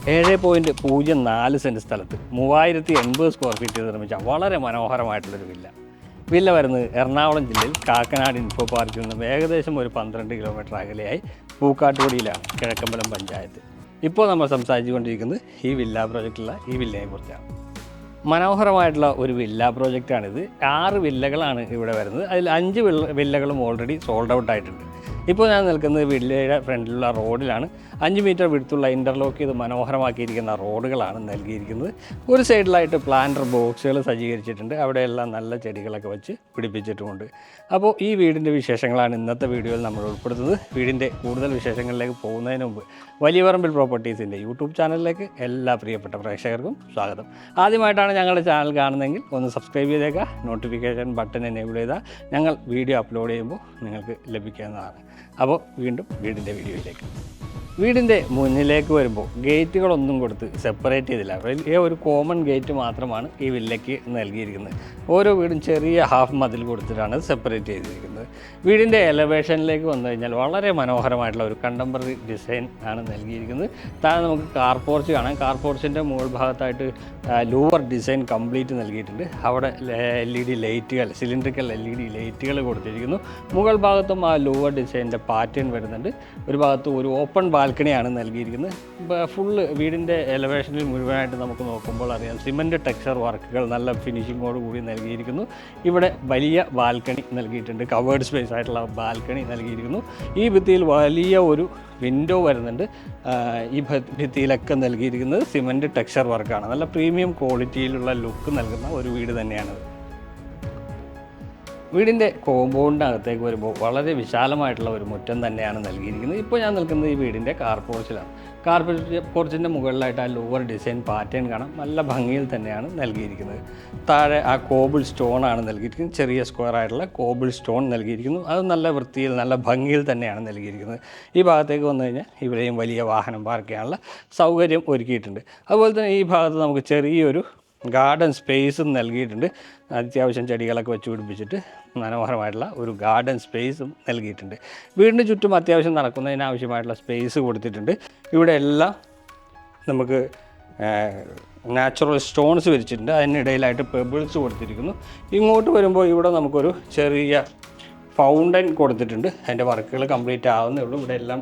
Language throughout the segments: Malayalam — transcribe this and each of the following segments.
7.04 സെൻറ്റ് സ്ഥലത്ത് 3080 സ്ക്വയർ ഫീറ്റ് നിർമ്മിച്ച വളരെ മനോഹരമായിട്ടുള്ളൊരു വില്ല വരുന്നത് എറണാകുളം ജില്ലയിൽ കാക്കനാട് ഇൻഫോ പാർക്കിൽ നിന്നും ഏകദേശം ഒരു 12 കിലോമീറ്റർ അകലെയായി പൂക്കാട്ടുപടിയിലാണ്, കിഴക്കമ്പലം പഞ്ചായത്ത്. ഇപ്പോൾ നമ്മൾ സംസാരിച്ചുകൊണ്ടിരിക്കുന്നത് ഈ വില്ല പ്രോജക്റ്റുള്ള ഈ വില്ലയെ കുറിച്ചാണ്. മനോഹരമായിട്ടുള്ള ഒരു വില്ല പ്രോജക്റ്റാണിത്. 6 വില്ലകളാണ് ഇവിടെ വരുന്നത്. അതിൽ 5 വില്ലകളും ഓൾറെഡി സോൾഡ് ഔട്ട് ആയിട്ടുണ്ട്. ഇപ്പോൾ ഞാൻ നിൽക്കുന്നത് വില്ലയുടെ ഫ്രണ്ടിലുള്ള റോഡിലാണ്. 5 മീറ്റർ വിടുത്തുള്ള ഇൻ്റർലോക്ക് ചെയ്ത് മനോഹരമാക്കിയിരിക്കുന്ന റോഡുകളാണ് നൽകിയിരിക്കുന്നത്. ഒരു സൈഡിലായിട്ട് പ്ലാന്റർ ബോക്സുകൾ സജ്ജീകരിച്ചിട്ടുണ്ട്. അവിടെയെല്ലാം നല്ല ചെടികളൊക്കെ വെച്ച് പിടിപ്പിച്ചിട്ടുമുണ്ട്. അപ്പോൾ ഈ വീടിൻ്റെ വിശേഷങ്ങളാണ് ഇന്നത്തെ വീഡിയോയിൽ നമ്മൾ ഉൾപ്പെടുത്തുന്നത്. വീടിൻ്റെ കൂടുതൽ വിശേഷങ്ങളിലേക്ക് പോകുന്നതിന് മുമ്പ് വലിയ പറമ്പിൽ പ്രോപ്പർട്ടീസിൻ്റെ യൂട്യൂബ് ചാനലിലേക്ക് എല്ലാ പ്രിയപ്പെട്ട പ്രേക്ഷകർക്കും സ്വാഗതം. ആദ്യമായിട്ടാണ് ഞങ്ങളുടെ ചാനൽ കാണുന്നതെങ്കിൽ ഒന്ന് സബ്സ്ക്രൈബ് ചെയ്തേക്കുക. നോട്ടിഫിക്കേഷൻ ബട്ടൺ എനേബിൾ ചെയ്താൽ ഞങ്ങൾ വീഡിയോ അപ്ലോഡ് ചെയ്യുമ്പോൾ നിങ്ങൾക്ക് ലഭിക്കുന്നതാണ്. അപ്പോൾ വീണ്ടും വീടിൻ്റെ വീഡിയോയിലേക്ക്. വീടിൻ്റെ മുന്നിലേക്ക് വരുമ്പോൾ ഗേറ്റുകളൊന്നും കൊടുത്ത് സെപ്പറേറ്റ് ചെയ്തില്ല. വലിയ ഒരു കോമൺ ഗേറ്റ് മാത്രമാണ് ഈ വില്ലയ്ക്ക് നൽകിയിരിക്കുന്നത്. ഓരോ വീടും ചെറിയ ഹാഫ് മതിൽ കൊടുത്തിട്ടാണ് സെപ്പറേറ്റ് ചെയ്തിരിക്കുന്നത്. വീടിൻ്റെ എലവേഷനിലേക്ക് വന്നു കഴിഞ്ഞാൽ വളരെ മനോഹരമായിട്ടുള്ള ഒരു കണ്ടംപററി ഡിസൈൻ ആണ് നൽകിയിരിക്കുന്നത്. താഴെ നമുക്ക് കാർ പോർച്ച് കാണാം. കാർ പോർച്ചിൻ്റെ മുകൾ ഭാഗത്തായിട്ട് ലൂവർ ഡിസൈൻ കംപ്ലീറ്റ് നൽകിയിട്ടുണ്ട്. അവിടെ LED ലൈറ്റുകൾ, സിലിണ്ടറിക്കൽ LED ലൈറ്റുകൾ കൊടുത്തിരിക്കുന്നു. മുകൾ ഭാഗത്തും ആ ലൂവർ ഡിസൈനിൻ്റെ പാറ്റേൺ വരുന്നുണ്ട്. ഒരു ഭാഗത്ത് ഒരു ഓപ്പൺ ബാൽക്കണിയാണ് നൽകിയിരിക്കുന്നത്. ഫുള്ള് വീടിൻ്റെ എലവേഷനിൽ മുഴുവനായിട്ട് നമുക്ക് നോക്കുമ്പോൾ അറിയാം, സിമൻറ്റ് ടെക്സ്ചർ വർക്കുകൾ നല്ല ഫിനിഷിങ്ങോട് കൂടി നൽകിയിരിക്കുന്നു. ഇവിടെ വലിയ ബാൽക്കണി നൽകിയിട്ടുണ്ട്. കവേർഡ് സ്പേസ് ആയിട്ടുള്ള ബാൽക്കണി നൽകിയിരിക്കുന്നു. ഈ ഭിത്തിയിൽ വലിയ ഒരു വിൻഡോ വരുന്നുണ്ട്. ഈ ഭിത്തിയിലൊക്കെ നൽകിയിരിക്കുന്നത് സിമൻറ്റ് ടെക്സ്ചർ വർക്കാണ്. നല്ല പ്രീമിയം ക്വാളിറ്റിയിലുള്ള ലുക്ക് നൽകുന്ന ഒരു വീട് തന്നെയാണത്. വീടിൻ്റെ കോമ്പൗണ്ടിനകത്തേക്ക് വരുമ്പോൾ വളരെ വിശാലമായിട്ടുള്ള ഒരു മുറ്റം തന്നെയാണ് നൽകിയിരിക്കുന്നത്. ഇപ്പോൾ ഞാൻ നിൽക്കുന്നത് ഈ വീടിൻ്റെ കാർ പോർച്ചിലാണ്. കാർ പോർച്ചിൻ്റെ മുകളിലായിട്ട് ആ ലോവർ ഡിസൈൻ പാറ്റേൺ കാണാം. നല്ല ഭംഗിയിൽ തന്നെയാണ് നൽകിയിരിക്കുന്നത്. താഴെ ആ കോബിൾ സ്റ്റോണാണ് നൽകിയിരിക്കുന്നത്. ചെറിയ സ്ക്വയർ ആയിട്ടുള്ള കോബിൾ സ്റ്റോൺ നൽകിയിരിക്കുന്നു. അത് നല്ല വൃത്തിയിൽ നല്ല ഭംഗിയിൽ തന്നെയാണ് നൽകിയിരിക്കുന്നത്. ഈ ഭാഗത്തേക്ക് വന്നു കഴിഞ്ഞാൽ ഇവിടെയും വലിയ വാഹനം പാർക്ക് ചെയ്യാനുള്ള സൗകര്യം ഒരുക്കിയിട്ടുണ്ട്. അതുപോലെ തന്നെ ഈ ഭാഗത്ത് നമുക്ക് ചെറിയൊരു ഗാർഡൻ സ്പേസും നൽകിയിട്ടുണ്ട്. അത്യാവശ്യം ചെടികളൊക്കെ വെച്ച് പിടിപ്പിച്ചിട്ട് മനോഹരമായിട്ടുള്ള ഒരു ഗാർഡൻ സ്പേസും നൽകിയിട്ടുണ്ട്. വീടിന് ചുറ്റും അത്യാവശ്യം നടക്കുന്നതിനാവശ്യമായിട്ടുള്ള സ്പേസ് കൊടുത്തിട്ടുണ്ട്. ഇവിടെ എല്ലാം നമുക്ക് നാച്ചുറൽ സ്റ്റോൺസ് വിരിച്ചിട്ടുണ്ട്. അതിനിടയിലായിട്ട് പെബിൾസ് കൊടുത്തിരിക്കുന്നു. ഇങ്ങോട്ട് വരുമ്പോൾ ഇവിടെ നമുക്കൊരു ചെറിയ ഫൗണ്ടൻ കൊടുത്തിട്ടുണ്ട്. അതിൻ്റെ വർക്കുകൾ കംപ്ലീറ്റ് ആവുന്നേ ഉള്ളൂ. ഇവിടെ എല്ലാം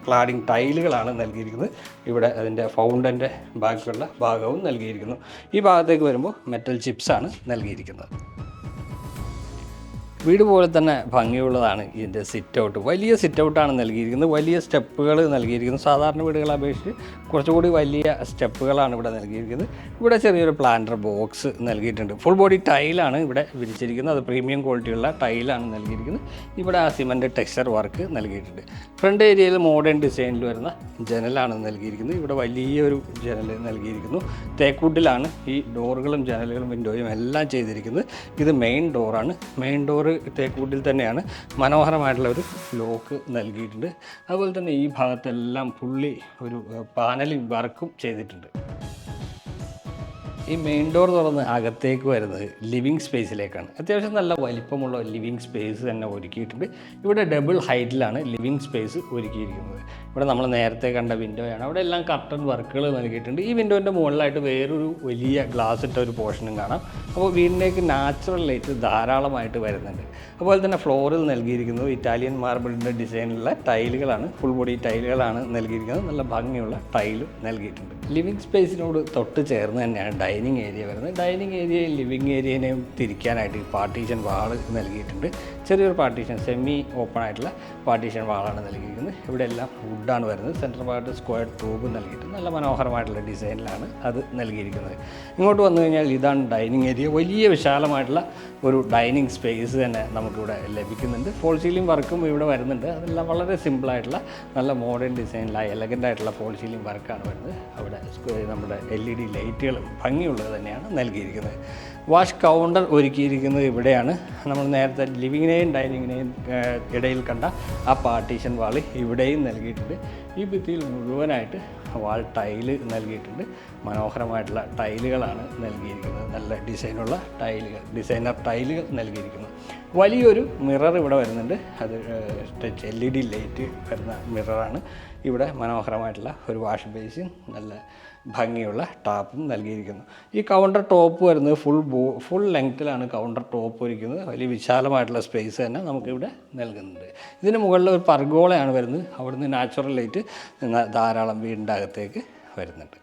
ക്ലാഡിങ് ടൈലുകളാണ് നൽകിയിരിക്കുന്നത്. ഇവിടെ അതിൻ്റെ ഫൗണ്ടൻ്റെ ബാക്കിയുള്ള ഭാഗവും നൽകിയിരിക്കുന്നു. ഈ ഭാഗത്തേക്ക് വരുമ്പോൾ മെറ്റൽ ചിപ്സാണ് നൽകിയിരിക്കുന്നത്. വീട് പോലെ തന്നെ ഭംഗിയുള്ളതാണ് ഇതിൻ്റെ സിറ്റ് ഔട്ട്. വലിയ സിറ്റ് ഔട്ടാണ് നൽകിയിരിക്കുന്നത്. വലിയ സ്റ്റെപ്പുകൾ നൽകിയിരിക്കുന്നു. സാധാരണ വീടുകളെ അപേക്ഷിച്ച് കുറച്ചുകൂടി വലിയ സ്റ്റെപ്പുകളാണ് ഇവിടെ നൽകിയിരിക്കുന്നത്. ഇവിടെ ചെറിയൊരു പ്ലാന്റർ ബോക്സ് നൽകിയിട്ടുണ്ട്. ഫുൾ ബോഡി ടൈലാണ് ഇവിടെ വിരിച്ചിരിക്കുന്നത്. അത് പ്രീമിയം ക്വാളിറ്റിയുള്ള ടൈലാണ് നൽകിയിരിക്കുന്നത്. ഇവിടെ ആ സിമൻറ്റ് ടെക്സ്ചർ വർക്ക് നൽകിയിട്ടുണ്ട്. ഫ്രണ്ട് ഏരിയയിൽ മോഡേൺ ഡിസൈനിൽ വരുന്ന ജനലാണ് നൽകിയിരിക്കുന്നത്. ഇവിടെ വലിയൊരു ജനൽ നൽകിയിരിക്കുന്നു. തേക്കൂട്ടിലാണ് ഈ ഡോറുകളും ജനലുകളും വിൻഡോയും എല്ലാം ചെയ്തിരിക്കുന്നത്. ഇത് മെയിൻ ഡോറാണ്. മെയിൻ ഡോറ് തേക്കൂട്ടിൽ തന്നെയാണ്. മനോഹരമായിട്ടുള്ള ഒരു ലോക്ക് നൽകിയിട്ടുണ്ട്. അതുപോലെ തന്നെ ഈ ഭാഗത്തെല്ലാം ഫുള്ളി ഒരു പാനലിംഗ് വർക്കും ചെയ്തിട്ടുണ്ട്. ഈ മെയിൻ ഡോർ തുറന്ന് അകത്തേക്ക് വരുന്നത് ലിവിങ് സ്പേസിലേക്കാണ്. അത്യാവശ്യം നല്ല വലിപ്പമുള്ള ലിവിങ് സ്പേസ് തന്നെ ഒരുക്കിയിട്ടുണ്ട്. ഇവിടെ ഡബിൾ ഹൈറ്റിലാണ് ലിവിങ് സ്പേസ് ഒരുക്കിയിരിക്കുന്നത്. ഇവിടെ നമ്മൾ നേരത്തെ കണ്ട വിൻഡോയാണ്. അവിടെ എല്ലാം കർട്ടൻ വർക്കുകൾ നൽകിയിട്ടുണ്ട്. ഈ വിൻഡോൻ്റെ മുകളിലായിട്ട് വേറൊരു വലിയ ഗ്ലാസ് ഇട്ട ഒരു പോർഷനും കാണാം. അപ്പോൾ വീടിലേക്ക് നാച്ചുറൽ ലൈറ്റ് ധാരാളമായിട്ട് വരുന്നുണ്ട്. അതുപോലെ തന്നെ ഫ്ലോറിൽ നൽകിയിരിക്കുന്നത് ഇറ്റാലിയൻ മാർബിളിൻ്റെ ഡിസൈനിലുള്ള ടൈലുകളാണ്. ഫുൾ ബോഡി ടൈലുകളാണ് നൽകിയിരിക്കുന്നത്. നല്ല ഭംഗിയുള്ള ടൈലും നൽകിയിട്ടുണ്ട്. ലിവിങ് സ്പേസിനോട് തൊട്ട് ചേർന്ന് തന്നെയാണ് ഡൈനിങ് ഏരിയ വരുന്നത്. ഡൈനിങ് ഏരിയയും ലിവിങ് ഏരിയനെയും തിരിക്കാനായിട്ട് പാർട്ടീഷൻ വാള് നൽകിയിട്ടുണ്ട്. ചെറിയൊരു പാർട്ടീഷൻ, സെമി ഓപ്പൺ ആയിട്ടുള്ള പാർട്ടീഷൻ വാളാണ് നൽകിയിരിക്കുന്നത്. ഇവിടെ എല്ലാം വുഡാണ് വരുന്നത്. സെൻറ്റർ ഭാഗത്ത് സ്ക്വയർ ട്യൂബ് നൽകിയിട്ട് നല്ല മനോഹരമായിട്ടുള്ള ഡിസൈനിലാണ് അത് നൽകിയിരിക്കുന്നത്. ഇങ്ങോട്ട് വന്നു കഴിഞ്ഞാൽ ഇതാണ് ഡൈനിങ് ഏരിയ. വലിയ വിശാലമായിട്ടുള്ള ഒരു ഡൈനിങ് സ്പേസ് തന്നെ നമുക്കിവിടെ ലഭിക്കുന്നുണ്ട്. ഫോൾ സീലിംഗ് വർക്കും ഇവിടെ വരുന്നുണ്ട്. അതെല്ലാം വളരെ സിമ്പിളായിട്ടുള്ള നല്ല മോഡേൺ ഡിസൈനിലായ എലഗൻ്റ് ആയിട്ടുള്ള ഫോൾ സീലിംഗ് വർക്കാണ് വരുന്നത്. അവിടെ നമ്മുടെ LED ലൈറ്റുകളും ഭംഗിയുള്ളത് തന്നെയാണ് നൽകിയിരിക്കുന്നത്. വാഷ് കൗണ്ടർ ഒരുക്കിയിരിക്കുന്നത് ഇവിടെയാണ്. നമ്മൾ നേരത്തെ ലിവിങ്ങിനെയും ഡൈനിങ്ങിനെയും ഇടയിൽ കണ്ട ആ പാർട്ടീഷൻ വാള് ഇവിടെയും നൽകിയിട്ടുണ്ട്. ഈ ഭിത്തിയിൽ മുഴുവനായിട്ട് വാൾ ടൈല് നൽകിയിട്ടുണ്ട്. മനോഹരമായിട്ടുള്ള ടൈലുകളാണ് നൽകിയിരിക്കുന്നത്. നല്ല ഡിസൈനുള്ള ടൈലുകൾ, ഡിസൈനർ ടൈലുകൾ നൽകിയിരിക്കുന്നു. വലിയൊരു മിറർ ഇവിടെ വരുന്നുണ്ട്. അത് ടച്ച് LED ലൈറ്റ് വരുന്ന മിററാണ്. ഇവിടെ മനോഹരമായിട്ടുള്ള ഒരു വാഷ് ബേസിൻ, നല്ല ഭംഗിയുള്ള ടാപ്പും നൽകിയിരിക്കുന്നു. ഈ കൗണ്ടർ ടോപ്പ് വരുന്നത് ഫുൾ ലെങ്ത്തിലാണ് കൗണ്ടർ ടോപ്പ് ഇരിക്കുന്നത്. വലിയ വിശാലമായിട്ടുള്ള സ്പേസ് തന്നെ നമുക്കിവിടെ നൽകുന്നുണ്ട്. ഇതിന് മുകളിൽ ഒരു പർഗോളയാണ് വരുന്നത്. അവിടുന്ന് നാച്ചുറൽ ലൈറ്റ് ധാരാളം വീടിൻ്റെ അകത്തേക്ക് വരുന്നുണ്ട്.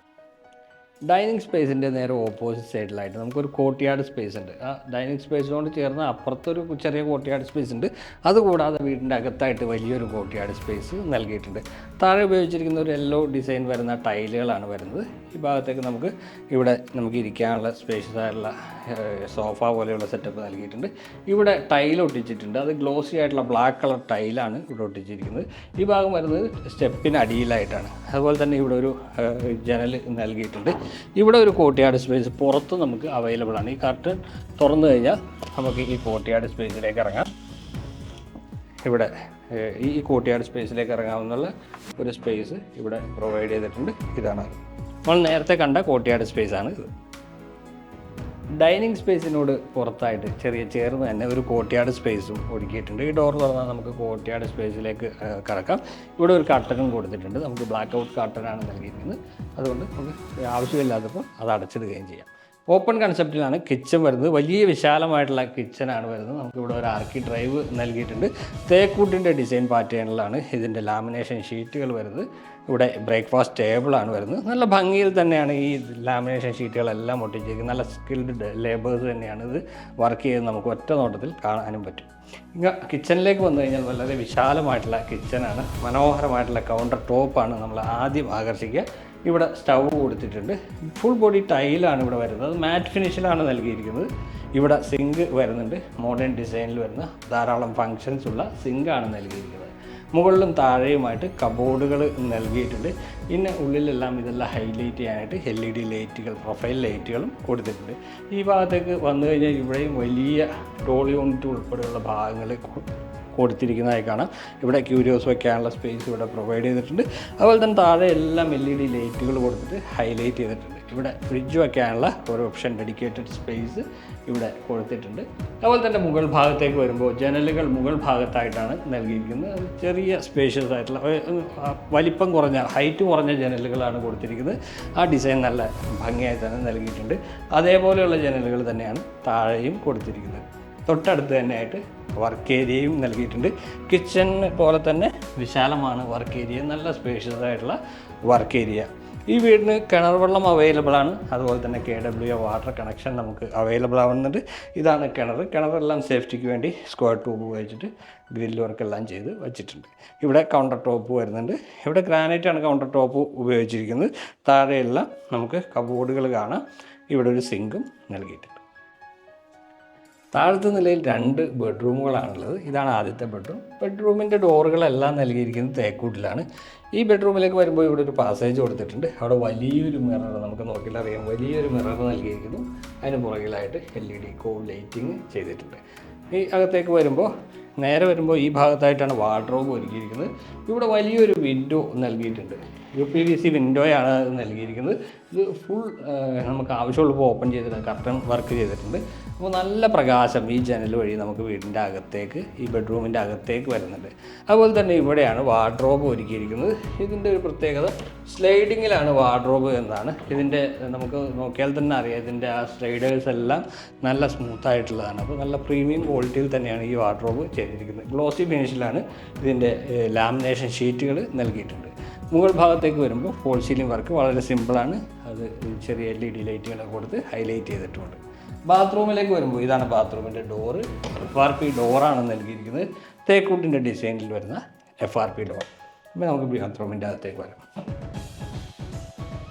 ഡൈനിങ് സ്പേസിൻ്റെ നേരെ ഓപ്പോസിറ്റ് സൈഡിലായിട്ട് നമുക്കൊരു കോർട്ട്യാർഡ് സ്പേസ് ഉണ്ട്. ആ ഡൈനിങ് സ്പേസിനോട് ചേർന്ന് അപ്പുറത്തൊരു ചെറിയ കോർട്ട്യാർഡ് സ്പേസ് ഉണ്ട്. അതുകൂടാതെ വീടിൻ്റെ അകത്തായിട്ട് വലിയൊരു കോർട്ട്യാർഡ് സ്പേസ് നൽകിയിട്ടുണ്ട്. താഴെ ഉപയോഗിച്ചിരിക്കുന്ന ഒരു യെല്ലോ ഡിസൈൻ വരുന്ന ടൈലുകളാണ് വരുന്നത്. ഈ ഭാഗത്തേക്ക് നമുക്ക് ഇരിക്കാനുള്ള സ്പേഷ്യസ് ആയിട്ടുള്ള സോഫ പോലെയുള്ള സെറ്റപ്പ് നൽകിയിട്ടുണ്ട്. ഇവിടെ ടൈൽ ഒട്ടിച്ചിട്ടുണ്ട്. അത് ഗ്ലോസി ആയിട്ടുള്ള ബ്ലാക്ക് കളർ ടൈലാണ് ഇവിടെ ഒട്ടിച്ചിരിക്കുന്നത്. ഈ ഭാഗം വരുന്നത് സ്റ്റെപ്പിന് അടിയിലായിട്ടാണ്. അതുപോലെ തന്നെ ഇവിടെ ഒരു ജനൽ നൽകിയിട്ടുണ്ട്. ഇവിടെ ഒരു കോർട്ട്യാർഡ് സ്പേസ് പുറത്ത് നമുക്ക് അവൈലബിൾ ആണ്. ഈ കർട്ടൻ തുറന്നു കഴിഞ്ഞാൽ നമുക്ക് ഈ കോർട്ട്യാർഡ് സ്പേസിലേക്ക് ഇറങ്ങാം. ഇവിടെ ഈ കോർട്ട്യാർഡ് സ്പേസിലേക്ക് ഇറങ്ങാവുന്ന ഒരു സ്പേസ് ഇവിടെ പ്രൊവൈഡ് ചെയ്തിട്ടുണ്ട്. ഇതാണ് നമ്മൾ നേരത്തെ കണ്ട കോർട്ട്യാർഡ് സ്പേസാണ് ഇത്. ഡൈനിങ് സ്പേസിനോട് പുറത്തായിട്ട് ചേർന്ന് തന്നെ ഒരു കോർട്ട്യാർഡ് സ്പേസും ഒരുക്കിയിട്ടുണ്ട്. ഈ ഡോർ തുറന്നാൽ നമുക്ക് കോർട്ട്യാർഡ് സ്പേസിലേക്ക് കടക്കാം. ഇവിടെ ഒരു കർട്ടനും കൊടുത്തിട്ടുണ്ട്. നമുക്ക് ബ്ലാക്ക് ഔട്ട് കർട്ടനാണ് നൽകിയിരിക്കുന്നത്. അതുകൊണ്ട് നമുക്ക് ആവശ്യമില്ലാത്തപ്പോൾ അത് അടച്ചിടുകയും ചെയ്യാം. ഓപ്പൺ കൺസെപ്റ്റിലാണ് കിച്ചൺ വരുന്നത്. വലിയ വിശാലമായിട്ടുള്ള കിച്ചനാണ് വരുന്നത്. നമുക്കിവിടെ ഒരു ആർക്കി ഡ്രൈവ് നൽകിയിട്ടുണ്ട്. തേക്കൂട്ടിൻ്റെ ഡിസൈൻ പാറ്റേണിലാണ് ഇതിൻ്റെ ലാമിനേഷൻ ഷീറ്റുകൾ വരുന്നത്. ഇവിടെ ബ്രേക്ക്ഫാസ്റ്റ് ടേബിളാണ് വരുന്നത്. നല്ല ഭംഗിയിൽ തന്നെയാണ് ഈ ലാമിനേഷൻ ഷീറ്റുകളെല്ലാം ഒട്ടിച്ചിരിക്കുന്നത്. നല്ല സ്കിൽഡ് ലേബേഴ്സ് തന്നെയാണ് ഇത് വർക്ക് ചെയ്ത് നമുക്ക് ഒറ്റ നോട്ടത്തിൽ കാണാനും പറ്റും. കിച്ചണിലേക്ക് വന്നു കഴിഞ്ഞാൽ വളരെ വിശാലമായിട്ടുള്ള കിച്ചനാണ്. മനോഹരമായിട്ടുള്ള കൗണ്ടർ ടോപ്പാണ് നമ്മൾ ആദ്യം ആകർഷിക്കുക. ഇവിടെ സ്റ്റൗ കൊടുത്തിട്ടുണ്ട്. ഫുൾ ബോഡി ടൈലാണ് ഇവിടെ വരുന്നത്. അത് മാറ്റ് ഫിനിഷിലാണ് നൽകിയിരിക്കുന്നത്. ഇവിടെ സിങ്ക് വരുന്നുണ്ട്. മോഡേൺ ഡിസൈനിൽ വരുന്ന ധാരാളം ഫങ്ഷൻസ് ഉള്ള സിങ്കാണ് നൽകിയിരിക്കുന്നത്. മുകളിലും താഴെയുമായിട്ട് കബോർഡുകൾ നൽകിയിട്ടുണ്ട്. പിന്നെ ഉള്ളിലെല്ലാം ഇതെല്ലാം ഹൈലൈറ്റ് ചെയ്യാനായിട്ട് LED ലൈറ്റുകൾ, പ്രൊഫൈൽ ലൈറ്റുകളും കൊടുത്തിട്ടുണ്ട്. ഈ ഭാഗത്തേക്ക് വന്നു കഴിഞ്ഞാൽ ഇവിടെയും വലിയ ഡോൾ യൂണിറ്റ് ഉൾപ്പെടെയുള്ള ഭാഗങ്ങൾ കൊടുത്തിരിക്കുന്നതായി കാണാം. ഇവിടെ ക്യൂരിയോസ് വയ്ക്കാനുള്ള സ്പേസ് ഇവിടെ പ്രൊവൈഡ് ചെയ്തിട്ടുണ്ട്. അതുപോലെ തന്നെ താഴെ എല്ലാം LED ലൈറ്റുകൾ കൊടുത്തിട്ട് ഹൈലൈറ്റ് ചെയ്തിട്ടുണ്ട്. ഇവിടെ ഫ്രിഡ്ജ് വയ്ക്കാനുള്ള ഒരു ഓപ്ഷൻ, ഡെഡിക്കേറ്റഡ് സ്പേസ് ഇവിടെ കൊടുത്തിട്ടുണ്ട്. അതുപോലെ തന്നെ മുകൾ ഭാഗത്തേക്ക് വരുമ്പോൾ ജനലുകൾ മുകൾ ഭാഗത്തായിട്ടാണ് നൽകിയിരിക്കുന്നത്. ചെറിയ സ്പേഷ്യസ് ആയിട്ടുള്ള വലിപ്പം കുറഞ്ഞ, ഹൈറ്റ് കുറഞ്ഞ ജനലുകളാണ് കൊടുത്തിരിക്കുന്നത്. ആ ഡിസൈൻ നല്ല ഭംഗിയായി തന്നെ നൽകിയിട്ടുണ്ട്. അതേപോലെയുള്ള ജനലുകൾ തന്നെയാണ് താഴെയും കൊടുത്തിരിക്കുന്നത്. തൊട്ടടുത്ത് തന്നെയായിട്ട് വർക്ക് ഏരിയയും നൽകിയിട്ടുണ്ട്. കിച്ചൺ പോലെ തന്നെ വിശാലമാണ് വർക്ക് ഏരിയ. നല്ല സ്പേഷ്യസ് ആയിട്ടുള്ള വർക്ക് ഏരിയ. ഈ വീടിന് കിണർ വെള്ളം അവൈലബിൾ ആണ്. അതുപോലെ തന്നെ KWA വാട്ടർ കണക്ഷൻ നമുക്ക് അവൈലബിൾ ആവുന്നുണ്ട്. ഇതാണ് കിണറെല്ലാം സേഫ്റ്റിക്ക് വേണ്ടി സ്ക്വയർ ട്യൂബ് ഉപയോഗിച്ചിട്ട് ഗ്രിൽ വർക്കെല്ലാം ചെയ്ത് വച്ചിട്ടുണ്ട്. ഇവിടെ കൗണ്ടർ ടോപ്പ് വരുന്നുണ്ട്. ഇവിടെ ഗ്രാനൈറ്റാണ് കൗണ്ടർ ടോപ്പ് ഉപയോഗിച്ചിരിക്കുന്നത്. താഴെയെല്ലാം നമുക്ക് കബോർഡുകൾ കാണാം. ഇവിടെ ഒരു സിങ്കും നൽകിയിട്ടുണ്ട്. താഴത്തെ നിലയിൽ 2 ബെഡ്റൂമുകളാണുള്ളത്. ഇതാണ് ആദ്യത്തെ ബെഡ്റൂം. ബെഡ്റൂമിൻ്റെ ഡോറുകളെല്ലാം നൽകിയിരിക്കുന്നത് തേക്കൂട്ടിലാണ്. ഈ ബെഡ്റൂമിലേക്ക് വരുമ്പോൾ ഇവിടെ ഒരു പാസേജ് കൊടുത്തിട്ടുണ്ട്. അവിടെ വലിയൊരു മിറർ, നമുക്ക് നോക്കിയാൽ അറിയാം, വലിയൊരു മിറർ നൽകിയിരിക്കുന്നു. അതിന് പുറകിലായിട്ട് LED കോൾ ലൈറ്റിങ് ചെയ്തിട്ടുണ്ട്. ഈ അകത്തേക്ക് വരുമ്പോൾ ഈ ഭാഗത്തായിട്ടാണ് വാർഡ്രോബ് ഒരുക്കിയിരിക്കുന്നത്. ഇവിടെ വലിയൊരു വിൻഡോ നൽകിയിട്ടുണ്ട്. UPVC വിൻഡോയാണ് നൽകിയിരിക്കുന്നത്. ഇത് ഫുൾ നമുക്ക് ആവശ്യമുള്ളപ്പോൾ ഓപ്പൺ ചെയ്തിട്ട് കർട്ടൻ വർക്ക് ചെയ്തിട്ടുണ്ട്. അപ്പോൾ നല്ല പ്രകാശം ഈ ജനൽ വഴി നമുക്ക് വീടിൻ്റെ അകത്തേക്ക്, ഈ ബെഡ്റൂമിൻ്റെ അകത്തേക്ക് വരുന്നുണ്ട്. അതുപോലെ തന്നെ ഇവിടെയാണ് വാർഡ്രോബ് ഒരുക്കിയിരിക്കുന്നത്. ഇതിൻ്റെ ഒരു പ്രത്യേകത സ്ലൈഡിങ്ങിലാണ് വാർഡ്രോബ് എന്നാണ്. ഇതിൻ്റെ നമുക്ക് നോക്കിയാൽ തന്നെ അറിയാം, ഇതിൻ്റെ ആ സ്ലൈഡേഴ്സ് എല്ലാം നല്ല സ്മൂത്തായിട്ടുള്ളതാണ്. അപ്പോൾ നല്ല പ്രീമിയം ക്വാളിറ്റിയിൽ തന്നെയാണ് ഈ വാർഡ്രോബ് ചെയ്തിരിക്കുന്നത്. ഗ്ലോസി ഫിനിഷിലാണ് ഇതിൻ്റെ ലാമിനേഷൻ ഷീറ്റുകൾ നൽകിയിട്ടുണ്ട്. മുകൾ ഭാഗത്തേക്ക് വരുമ്പോൾ ഫോൾ സീലിംഗ് വർക്ക് വളരെ സിമ്പിളാണ്. അത് ചെറിയ LED ലൈറ്റുകളൊക്കെ കൊടുത്ത് ഹൈലൈറ്റ് ചെയ്തിട്ടുണ്ട്. ബാത്റൂമിലേക്ക് വരുമ്പോൾ ഇതാണ് ബാത്റൂമിൻ്റെ ഡോറ്. FRP ഡോറാണ് നൽകിയിരിക്കുന്നത്. തേക്കൂട്ടിൻ്റെ ഡിസൈനിൽ വരുന്ന FRP ഡോർ. അപ്പോൾ നമുക്ക് ബാത്റൂമിൻ്റെ അകത്തേക്ക് വരാം.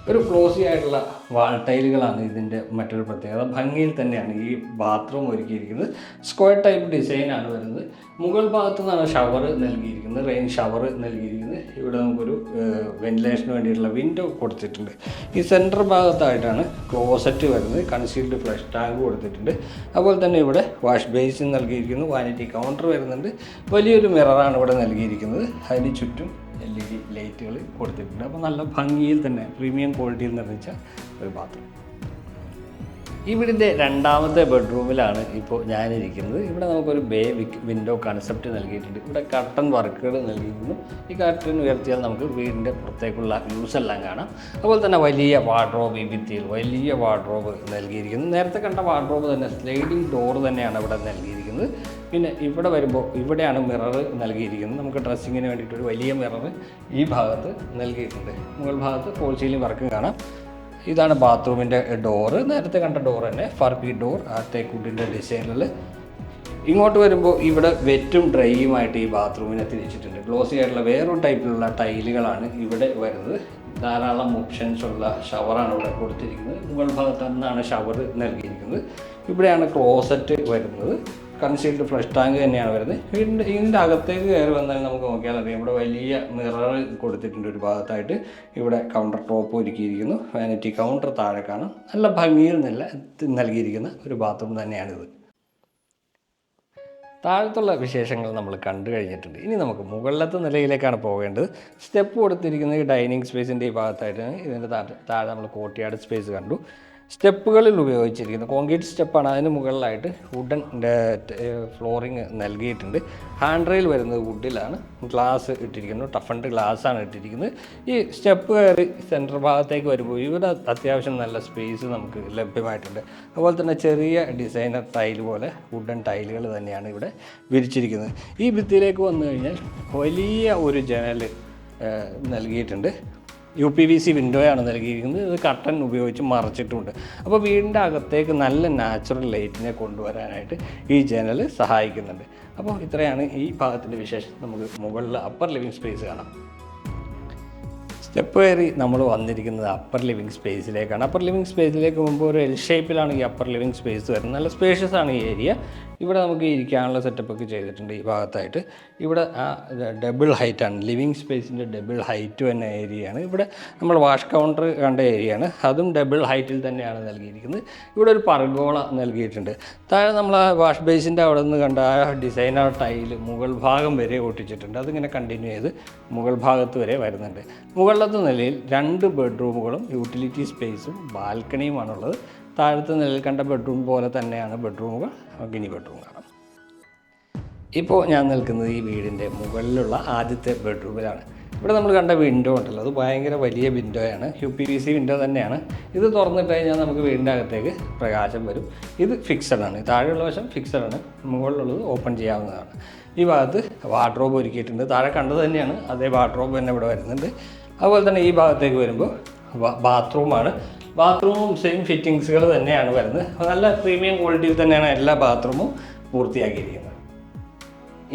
ഒരു ക്ലോസി ആയിട്ടുള്ള വാൾ ടൈലുകളാണ് ഇതിൻ്റെ മറ്റൊരു പ്രത്യേകത. ഭംഗിയിൽ തന്നെയാണ് ഈ ബാത്റൂം ഒരുക്കിയിരിക്കുന്നത്. സ്ക്വയർ ടൈപ്പ് ഡിസൈനാണ് വരുന്നത്. മുകൾ ഭാഗത്തു നിന്നാണ് ഷവർ നൽകിയിരിക്കുന്നത്, റെയിൻ ഷവർ നൽകിയിരിക്കുന്നത്. ഇവിടെ നമുക്കൊരു വെന്റിലേഷന് വേണ്ടിയിട്ടുള്ള വിൻഡോ കൊടുത്തിട്ടുണ്ട്. ഈ സെൻറ്റർ ഭാഗത്തായിട്ടാണ് ക്ലോസറ്റ് വരുന്നത്. കൺസീൽഡ് ഫ്ലഷ് ടാങ്ക് കൊടുത്തിട്ടുണ്ട്. അതുപോലെ തന്നെ ഇവിടെ വാഷ് ബേസിൻ നൽകിയിരിക്കുന്നു. വാനിറ്റി കൗണ്ടർ വരുന്നുണ്ട്. വലിയൊരു മിററാണ് ഇവിടെ നൽകിയിരിക്കുന്നത്. അതിന് ചുറ്റും LED ലൈറ്റുകൾ കൊടുത്തിട്ടുണ്ട്. അപ്പോൾ നല്ല ഭംഗിയിൽ തന്നെ പ്രീമിയം ക്വാളിറ്റിയിൽ നിർമ്മിച്ച ഒരു ബാത്റൂം. ഈ വീടിൻ്റെ രണ്ടാമത്തെ ബെഡ്റൂമിലാണ് ഇപ്പോൾ ഞാനിരിക്കുന്നത്. ഇവിടെ നമുക്കൊരു ബേ വിൻഡോ കൺസെപ്റ്റ് നൽകിയിട്ടുണ്ട്. ഇവിടെ കർട്ടൻ വർക്കുകൾ നൽകിയിരുന്നു. ഈ കർട്ടൻ ഉയർത്തിയാൽ നമുക്ക് വീടിൻ്റെ പുറത്തേക്കുള്ള വ്യൂസ് എല്ലാം കാണാം. അതുപോലെ തന്നെ വലിയ വാർഡ്രോബ്, ഈ ഭിത്തിയിൽ വലിയ വാർഡ്രോബ് നൽകിയിരിക്കുന്നു. നേരത്തെ കണ്ട വാർഡ്രോബ് തന്നെ സ്ലൈഡിംഗ് ഡോർ തന്നെയാണ് ഇവിടെ നൽകിയിരിക്കുന്നത്. പിന്നെ ഇവിടെ വരുമ്പോൾ ഇവിടെയാണ് മിറർ നൽകിയിരിക്കുന്നത്. നമുക്ക് ഡ്രസ്സിങ്ങിന് വേണ്ടിയിട്ടൊരു വലിയ മിറർ ഈ ഭാഗത്ത് നൽകിയിട്ടുണ്ട്. മുകൾ ഭാഗത്ത് ഫോൾ സീലിംഗ് വർക്കും കാണാം. ഇതാണ് ബാത്റൂമിൻ്റെ ഡോറ്. നേരത്തെ കണ്ട ഡോർ തന്നെ ഫർപ്പി ഡോർ, ആ തേക്കുട്ടിൻ്റെ ഡിസൈനിൽ. ഇങ്ങോട്ട് വരുമ്പോൾ ഇവിടെ വെറ്റും ഡ്രൈയുമായിട്ട് ഈ ബാത്റൂമിനെ തിരിച്ചിട്ടുണ്ട്. ഗ്ലോസി ആയിട്ടുള്ള വേറൊരു ടൈപ്പിലുള്ള ടൈലുകളാണ് ഇവിടെ വരുന്നത്. ധാരാളം ഓപ്ഷൻസ് ഉള്ള ഷവറാണ് ഇവിടെ കൊടുത്തിരിക്കുന്നത്. മുകൾ ഭാഗത്ത് നിന്നാണ് ഷവർ നൽകിയിരിക്കുന്നത്. ഇവിടെയാണ് ക്ലോസറ്റ് വരുന്നത്. കൺസീൽഡ് ഫ്ലഷ് ടാങ്ക് തന്നെയാണ് വരുന്നത്. ഇതിൻ്റെ അകത്തേക്ക് കയറി വന്നാൽ നമുക്ക് നോക്കിയാൽ അറിയാം, ഇവിടെ വലിയ മിറർ കൊടുത്തിട്ടുണ്ട്. ഒരു ഭാഗത്തായിട്ട് ഇവിടെ കൗണ്ടർ ടോപ്പ് ഒരുക്കിയിരിക്കുന്നു. വാനിറ്റി കൗണ്ടർ താഴെ കാണാം. നല്ല ഭംഗിയിൽ നൽകിയിരിക്കുന്ന ഒരു ബാത്റൂം തന്നെയാണിത്. താഴത്തുള്ള വിശേഷങ്ങൾ നമ്മൾ കണ്ടു കഴിഞ്ഞിട്ടുണ്ട്. ഇനി നമുക്ക് മുകളിലത്തെ നിലയിലേക്കാണ് പോകേണ്ടത്. സ്റ്റെപ്പ് കൊടുത്തിരിക്കുന്ന ഈ ഡൈനിങ് സ്പേസിൻ്റെ ഈ ഭാഗത്തായിട്ടാണ്. ഇതിൻ്റെ താഴെ നമ്മൾ കോർട്ട്യാർഡ് സ്പേസ് കണ്ടു. സ്റ്റെപ്പുകളിൽ ഉപയോഗിച്ചിരിക്കുന്നത് കോൺക്രീറ്റ് സ്റ്റെപ്പാണ്. അതിന് മുകളിലായിട്ട് വുഡൻ ഫ്ലോറിങ് നൽകിയിട്ടുണ്ട്. ഹാൻഡ് റെയിൽ വരുന്നത് വുഡിലാണ്. ഗ്ലാസ് ഇട്ടിരിക്കുന്നു, ടഫൻഡ് ഗ്ലാസ്സാണ് ഇട്ടിരിക്കുന്നത്. ഈ സ്റ്റെപ്പ് കയറി സെൻറ്റർ ഭാഗത്തേക്ക് വരുമ്പോൾ ഇവിടെ അത്യാവശ്യം നല്ല സ്പേസ് നമുക്ക് ലഭ്യമായിട്ടുണ്ട്. അതുപോലെ തന്നെ ചെറിയ ഡിസൈനർ ടൈൽ പോലെ വുഡൻ ടൈലുകൾ തന്നെയാണ് ഇവിടെ വിരിച്ചിരിക്കുന്നത്. ഈ ഭിത്തിയിലേക്ക് വന്നു കഴിഞ്ഞാൽ വലിയ ഒരു ജനൽ നൽകിയിട്ടുണ്ട്. UPVC വിൻഡോയാണ് നൽകിയിരിക്കുന്നത്. ഇത് കർട്ടൻ ഉപയോഗിച്ച് മറച്ചിട്ടുമുണ്ട്. അപ്പോൾ വീടിൻ്റെ അകത്തേക്ക് നല്ല നാച്ചുറൽ ലൈറ്റിനെ കൊണ്ടുവരാനായിട്ട് ഈ ജനൽ സഹായിക്കുന്നുണ്ട്. അപ്പോൾ ഇത്രയാണ് ഈ ഭാഗത്തിൻ്റെ വിശേഷം. നമുക്ക് മുകളിൽ അപ്പർ ലിവിങ് സ്പേസ് കാണാം. സ്റ്റെപ്പ് കയറി നമ്മൾ വന്നിരിക്കുന്നത് അപ്പർ ലിവിങ് സ്പേസിലേക്കാണ്. അപ്പർ ലിവിങ് സ്പേസിലേക്ക് പോകുമ്പോൾ ഒരു എൽ ഷേപ്പിലാണ് ഈ അപ്പർ ലിവിങ് സ്പേസ് വരുന്നത്. നല്ല സ്പേഷ്യസ് ആണ് ഈ ഏരിയ. ഇവിടെ നമുക്ക് ഇരിക്കാനുള്ള സെറ്റപ്പൊക്കെ ചെയ്തിട്ടുണ്ട്. ഈ ഭാഗത്തായിട്ട് ഇവിടെ ആ ഡബിൾ ഹൈറ്റാണ്, ലിവിങ് സ്പേസിൻ്റെ ഡബിൾ ഹൈറ്റ് തന്നെ ഏരിയയാണ്. ഇവിടെ നമ്മൾ വാഷ് കൗണ്ടർ കണ്ട ഏരിയയാണ്, അതും ഡബിൾ ഹൈറ്റിൽ തന്നെയാണ് നൽകിയിരിക്കുന്നത്. ഇവിടെ ഒരു പർഗോള നൽകിയിട്ടുണ്ട്. താഴെ നമ്മൾ ആ വാഷ് ബേസിൻ്റെ അവിടെ നിന്ന് കണ്ട ആ ഡിസൈനർ ടൈല് മുകൾ ഭാഗം വരെ ഒട്ടിച്ചിട്ടുണ്ട്. അതിങ്ങനെ കണ്ടിന്യൂ ചെയ്ത് മുകൾ ഭാഗത്ത് വരെ വരുന്നുണ്ട്. മുകളിലത്തെ നിലയിൽ 2 ബെഡ്റൂമുകളും യൂട്ടിലിറ്റി സ്പേസും ബാൽക്കണിയുമാണുള്ളത്. താഴത്തെ നിലയിൽ കണ്ട ബെഡ്റൂം പോലെ തന്നെയാണ് ബെഡ്റൂമുകൾ. ഗിനി ബെഡ്റൂം കാണാം. ഇപ്പോൾ ഞാൻ നിൽക്കുന്നത് ഈ വീടിൻ്റെ മുകളിലുള്ള ആദ്യത്തെ ബെഡ്റൂമിലാണ്. ഇവിടെ നമ്മൾ കണ്ട വിൻഡോ ഉണ്ടല്ലോ, അത് ഭയങ്കര വലിയ വിൻഡോയാണ്. UPVC വിൻഡോ തന്നെയാണ്. ഇത് തുറന്നിട്ട് കഴിഞ്ഞാൽ നമുക്ക് വീടിൻ്റെ അകത്തേക്ക് പ്രകാശം വരും. ഇത് ഫിക്സഡ് ആണ്. താഴെയുള്ള വശം ഫിക്സഡ് ആണ്, മുകളിലുള്ളത് ഓപ്പൺ ചെയ്യാവുന്നതാണ്. ഈ ഭാഗത്ത് വാർഡ്രോബ് ഒരുക്കിയിട്ടുണ്ട്. താഴെ കണ്ടത് തന്നെയാണ്, അതേ വാർഡ്രോബ് തന്നെ ഇവിടെ വരുന്നുണ്ട്. അതുപോലെ തന്നെ ഈ ഭാഗത്തേക്ക് വരുമ്പോൾ ബാത്റൂമാണ്. ബാത്റൂമും സെയിം ഫിറ്റിങ്സുകൾ തന്നെയാണ് വരുന്നത്. നല്ല പ്രീമിയം ക്വാളിറ്റിയിൽ തന്നെയാണ് എല്ലാ ബാത്റൂമും പൂർത്തിയാക്കിയിരിക്കുന്നത്.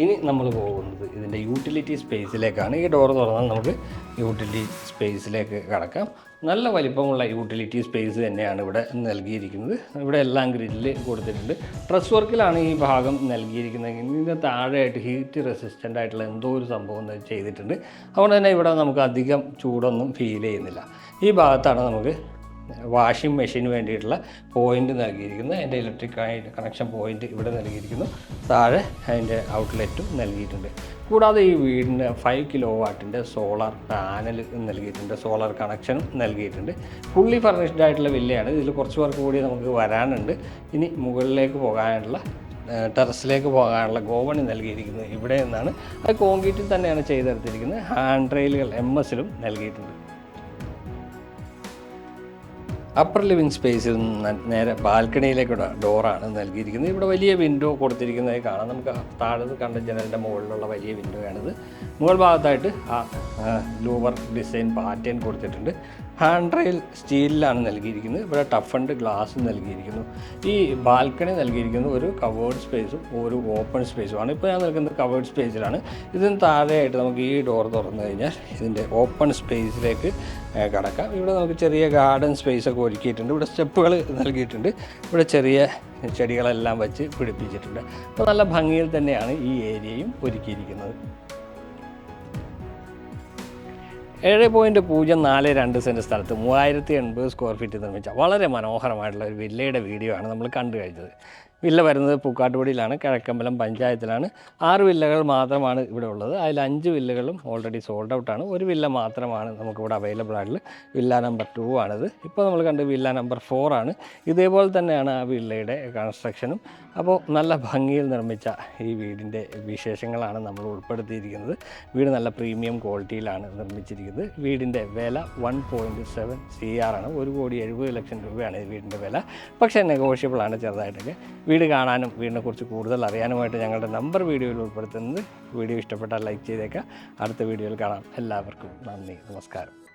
ഇനി നമ്മൾ പോകുന്നത് ഇതിൻ്റെ യൂട്ടിലിറ്റി സ്പേസിലേക്കാണ്. ഈ ഡോർ തുറന്നാൽ നമുക്ക് യൂട്ടിലിറ്റി സ്പേസിലേക്ക് കടക്കാം. നല്ല വലിപ്പമുള്ള യൂട്ടിലിറ്റി സ്പേസ് തന്നെയാണ് ഇവിടെ നൽകിയിരിക്കുന്നത്. ഇവിടെ എല്ലാം ഗ്രില്ല് കൊടുത്തിട്ടുണ്ട്. ഡ്രസ് വർക്കിലാണ് ഈ ഭാഗം നൽകിയിരിക്കുന്നത്. ഇതിൻ്റെ താഴെയായിട്ട് ഹീറ്റ് റെസിസ്റ്റൻ്റ് ആയിട്ടുള്ള എന്തോ ഒരു സംഭവം ചെയ്തിട്ടുണ്ട്. അതുകൊണ്ട് തന്നെ ഇവിടെ നമുക്ക് അധികം ചൂടൊന്നും ഫീൽ ചെയ്യുന്നില്ല. ഈ ഭാഗത്താണ് നമുക്ക് വാഷിംഗ് മെഷീന് വേണ്ടിയിട്ടുള്ള പോയിൻ്റ് നൽകിയിരിക്കുന്നത്. അതിൻ്റെ ഇലക്ട്രിക് കണക്ഷൻ പോയിൻ്റ് ഇവിടെ നൽകിയിരിക്കുന്നു. താഴെ അതിൻ്റെ ഔട്ട്ലെറ്റും നൽകിയിട്ടുണ്ട്. കൂടാതെ ഈ വീടിന് 5 കിലോവാട്ടിൻ്റെ സോളാർ പാനൽ നൽകിയിട്ടുണ്ട്. സോളാർ കണക്ഷനും നൽകിയിട്ടുണ്ട്. ഫുള്ളി ഫർണിഷ്ഡ് ആയിട്ടുള്ള വില്ലയാണ്. ഇതിൽ കുറച്ച് പേർക്ക് കൂടി നമുക്ക് വരാനുണ്ട്. ഇനി മുകളിലേക്ക് പോകാനുള്ള ടെറസിലേക്ക് പോകാനുള്ള ഗോവണി നൽകിയിരിക്കുന്നത് ഇവിടെ നിന്നാണ്. അത് കോൺക്രീറ്റിൽ തന്നെയാണ് ചെയ്തെടുത്തിരിക്കുന്നത്. ഹാൻഡ് റെയിലുകൾ MS-ലും നൽകിയിട്ടുണ്ട്. അപ്പർ ലിവിങ് സ്പേസിൽ നിന്ന് നേരെ ബാൽക്കണിയിലേക്കുള്ള ഡോറാണ് നൽകിയിരിക്കുന്നത്. ഇവിടെ വലിയ വിൻഡോ കൊടുത്തിരിക്കുന്നതായി കാണാം. നമുക്ക് താഴെ കണ്ട ജനലിൻ്റെ മുകളിലുള്ള വലിയ വിൻഡോയാണിത്. മുകൾ ഭാഗത്തായിട്ട് ആ ലൂവർ ഡിസൈൻ പാറ്റേൺ കൊടുത്തിട്ടുണ്ട്. ഹാൻഡ് റെയിൽ സ്റ്റീലിലാണ് നൽകിയിരിക്കുന്നത്. ഇവിടെ ടഫൻഡ് ഗ്ലാസ് നൽകിയിരിക്കുന്നു. ഈ ബാൽക്കണി നൽകിയിരിക്കുന്നത് ഒരു കവേർഡ് സ്പേസും ഒരു ഓപ്പൺ സ്പേസുമാണ്. ഇപ്പോൾ ഞാൻ നിൽക്കുന്നത് കവേർഡ് സ്പേസിലാണ്. ഇതിന് താഴെയായിട്ട് നമുക്ക് ഈ ഡോർ തുറന്നു കഴിഞ്ഞാൽ ഇതിൻ്റെ ഓപ്പൺ സ്പേസിലേക്ക് കടക്കാം. ഇവിടെ നമുക്ക് ചെറിയ ഗാർഡൻ സ്പേസൊക്കെ ഒരുക്കിയിട്ടുണ്ട്. ഇവിടെ സ്റ്റെപ്പുകൾ നൽകിയിട്ടുണ്ട്. ഇവിടെ ചെറിയ ചെടികളെല്ലാം വെച്ച് പിടിപ്പിച്ചിട്ടുണ്ട്. അപ്പോൾ നല്ല ഭംഗിയിൽ തന്നെയാണ് ഈ ഏരിയയും ഒരുക്കിയിരിക്കുന്നത്. 7.042 സെൻറ്റ് സ്ഥലത്ത് 3080 സ്ക്വയർ ഫീറ്റ് നിർമ്മിച്ച വളരെ മനോഹരമായിട്ടുള്ള ഒരു വില്ലയുടെ വീഡിയോ ആണ് നമ്മൾ കണ്ടു കഴിഞ്ഞത്. വില്ല വരുന്നത് പൂക്കാട്ടുപടിയിലാണ്, കിഴക്കമ്പലം പഞ്ചായത്തിലാണ്. 6 വില്ലകൾ മാത്രമാണ് ഇവിടെ ഉള്ളത്. അതിൽ 5 വില്ലകളും ഓൾറെഡി സോൾഡ് ഔട്ടാണ്. ഒരു വില്ല മാത്രമാണ് നമുക്കിവിടെ അവൈലബിൾ ആയിട്ടുള്ളത്. വില്ല നമ്പർ 2 ആണിത്. ഇപ്പോൾ നമ്മൾ കണ്ട് വില്ല നമ്പർ 4 ആണ്. ഇതേപോലെ തന്നെയാണ് ആ വില്ലയുടെ കൺസ്ട്രക്ഷനും. അപ്പോൾ നല്ല ഭംഗിയിൽ നിർമ്മിച്ച ഈ വീടിൻ്റെ വിശേഷങ്ങളാണ് നമ്മൾ ഉൾപ്പെടുത്തിയിരിക്കുന്നത്. വീട് നല്ല പ്രീമിയം ക്വാളിറ്റിയിലാണ് നിർമ്മിച്ചിരിക്കുന്നത്. വീടിൻ്റെ വില 1.7 CR ആണ്. 1,70,00,000 രൂപയാണ് ഈ വീടിൻ്റെ വില. പക്ഷേ നെഗോഷ്യബിൾ ആണ് ചെറുതായിട്ടൊക്കെ. വീട് കാണാനും വീടിനെക്കുറിച്ച് കൂടുതൽ അറിയാനുമായിട്ട് ഞങ്ങളുടെ നമ്പർ വീഡിയോയിൽ ഉൾപ്പെടുത്തുന്നത്. വീഡിയോ ഇഷ്ടപ്പെട്ടാൽ ലൈക്ക് ചെയ്തേക്കുക. അടുത്ത വീഡിയോയിൽ കാണാം. എല്ലാവർക്കും നന്ദി, നമസ്കാരം.